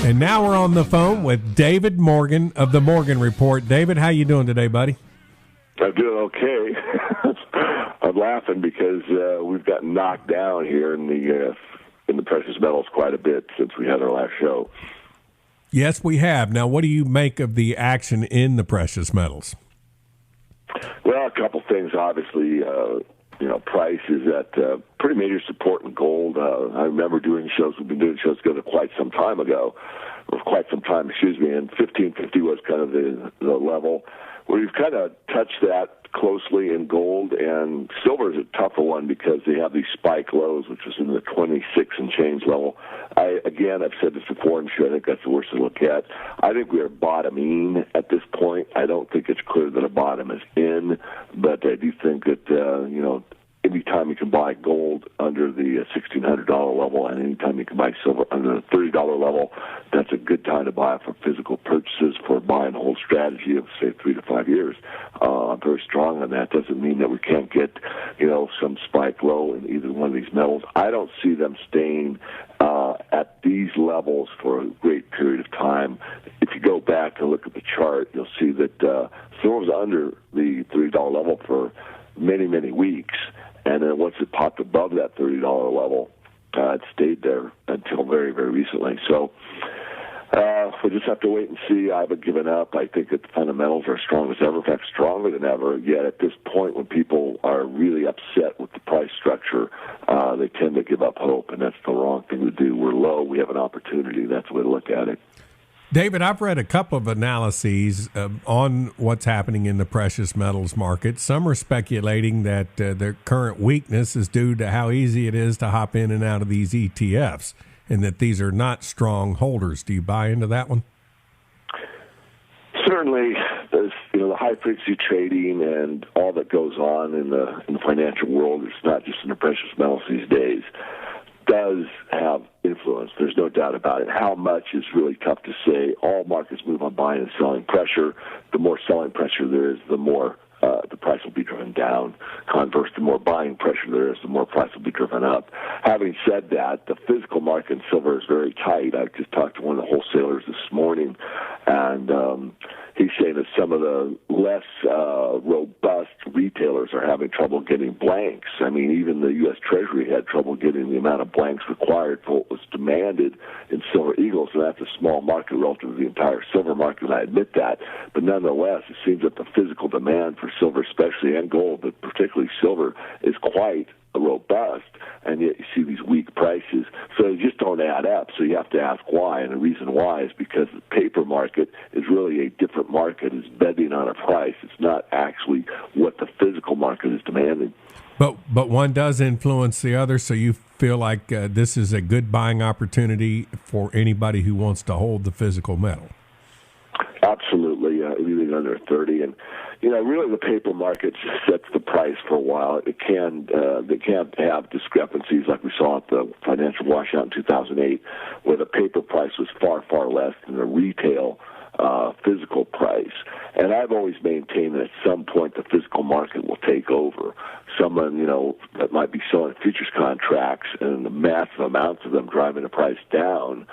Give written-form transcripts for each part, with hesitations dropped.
And now we're on the phone with David Morgan of the Morgan Report. David, how you doing today, buddy? I'm doing okay. I'm laughing because we've gotten knocked down here in the precious metals quite a bit since we had our last show. Yes, we have. Now, what do you make of the action in the precious metals? Well, a couple things. Obviously, price is at pretty major support in gold. I remember doing shows. We've been doing shows together quite some time, and 1550 was kind of the level. We've kind of touched that closely in gold, and silver is a tougher one because they have these spike lows, which was in the 26 and change level. I've said this before, and sure, I think that's the worst to look at. I think we are bottoming at this point. I don't think it's clear that a bottom is in, but I do think that, anytime you can buy gold under the $1,600 level and anytime you can buy silver under the $30 level, that's a good time to buy for physical purchases for buy and hold strategy of, say, 3 to 5 years. I'm very strong on that. Doesn't mean that we can't get, some spike low in either one of these metals. I don't see them staying at these levels for a great period of time. If you go back and look at the chart, you'll see that silver's under the $30 level for many, many weeks. And then once it popped above that $30 level, it stayed there until very, very recently. So we'll just have to wait and see. I haven't given up. I think that the fundamentals are strong as ever, in fact, stronger than ever. Yet at this point, when people are really upset with the price structure, they tend to give up hope, and that's the wrong thing to do. We're low. We have an opportunity. That's the way to look at it. David, I've read a couple of analyses on what's happening in the precious metals market. Some are speculating that their current weakness is due to how easy it is to hop in and out of these ETFs, and that these are not strong holders. Do you buy into that one? Certainly, there's the high-frequency trading and all that goes on in the financial world. It's not just in the precious metals these days. Does have influence. There's no doubt about it. How much is really tough to say. All markets move on buying and selling pressure. The more selling pressure there is, the more the price will be driven down. Converse, the more buying pressure there is, the more price will be driven up. Having said that, the physical market in silver is very tight. I just talked to one of the wholesalers this morning, and he's saying that some of the less robust retailers are having trouble getting blanks. I mean, even the U.S. Treasury had trouble getting the amount of blanks required for what was demanded in Silver Eagles, and that's a small market relative to the entire silver market, and I admit that. But nonetheless, it seems that the physical demand for silver, especially, and gold, but particularly silver, is quite robust, and yet you see these weak prices. So they just don't add up. So you have to ask why, and the reason why is because the paper market is really a different market. It's betting on a price. It's not actually what the physical market is demanding. But one does influence the other, so you feel like this is a good buying opportunity for anybody who wants to hold the physical metal. Absolutely, anything under 30, and really the paper market sets the price for a while. They can't have discrepancies like we saw at the financial washout in 2008, where the paper price was far, far less than the retail physical price. And I've always maintained that at some point the physical market will take over. Someone, that might be selling futures contracts and the massive amounts of them driving the price down,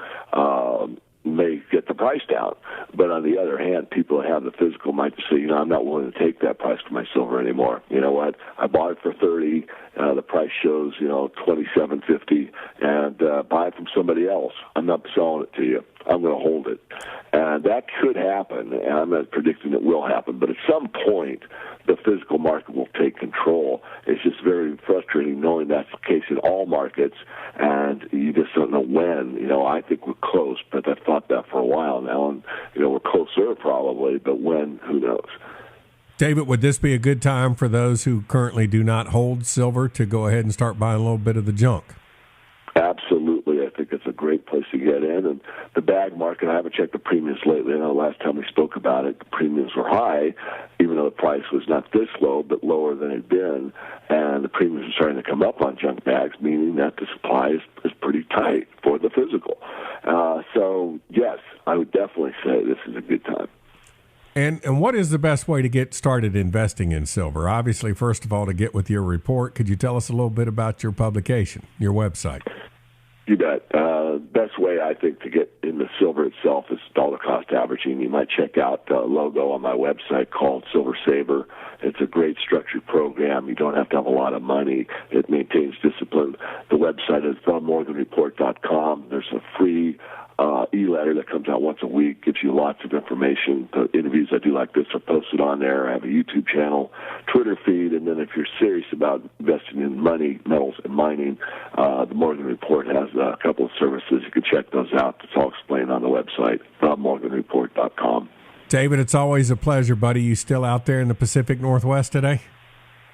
may get the price down. But on the other hand, people that have the physical might just say, I'm not willing to take that price for my silver anymore. You know what? I bought it for 30. The price shows, $27.50, and buy it from somebody else. I'm not selling it to you. I'm going to hold it. And that could happen, and I'm not predicting it will happen, but at some point, the physical market will take control. It's just very frustrating knowing that's the case in all markets, and you just don't know when. I think we're close, but I've thought that for a while now, and, we're closer probably, but when, who knows? David, would this be a good time for those who currently do not hold silver to go ahead and start buying a little bit of the junk? Absolutely. I think it's a great place to get in. And the bag market, I haven't checked the premiums lately. I know last time we spoke about it, the premiums were high, even though the price was not this low, but lower than it had been. And the premiums are starting to come up on junk bags, meaning that the supply is pretty tight for the physical. So, yes, I would definitely say this is a good time. And what is the best way to get started investing in silver? Obviously, first of all, to get with your report, could you tell us a little bit about your publication, your website? You bet. Best way, I think, to get into silver itself is dollar cost averaging. You might check out a logo on my website called Silver Saver. It's a great structured program. You don't have to have a lot of money. It maintains discipline. The website is themorganreport.com. There's a free e-letter that comes out once a week, gives you lots of information. The interviews I do like this are posted on there. I have a YouTube channel, Twitter feed, and then if you're serious about investing in money, metals, and mining, the Morgan Report has a couple of services. You can check those out. It's all explained on the website, themorganreport.com. David, it's always a pleasure, buddy. You still out there in the Pacific Northwest today?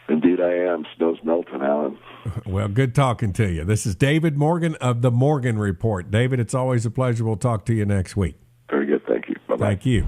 Indeed I am. Snow's melting, Alan. Well, good talking to you. This is David Morgan of the Morgan Report. David, it's always a pleasure. We'll talk to you next week. Very good. Thank you. Bye-bye. Thank you.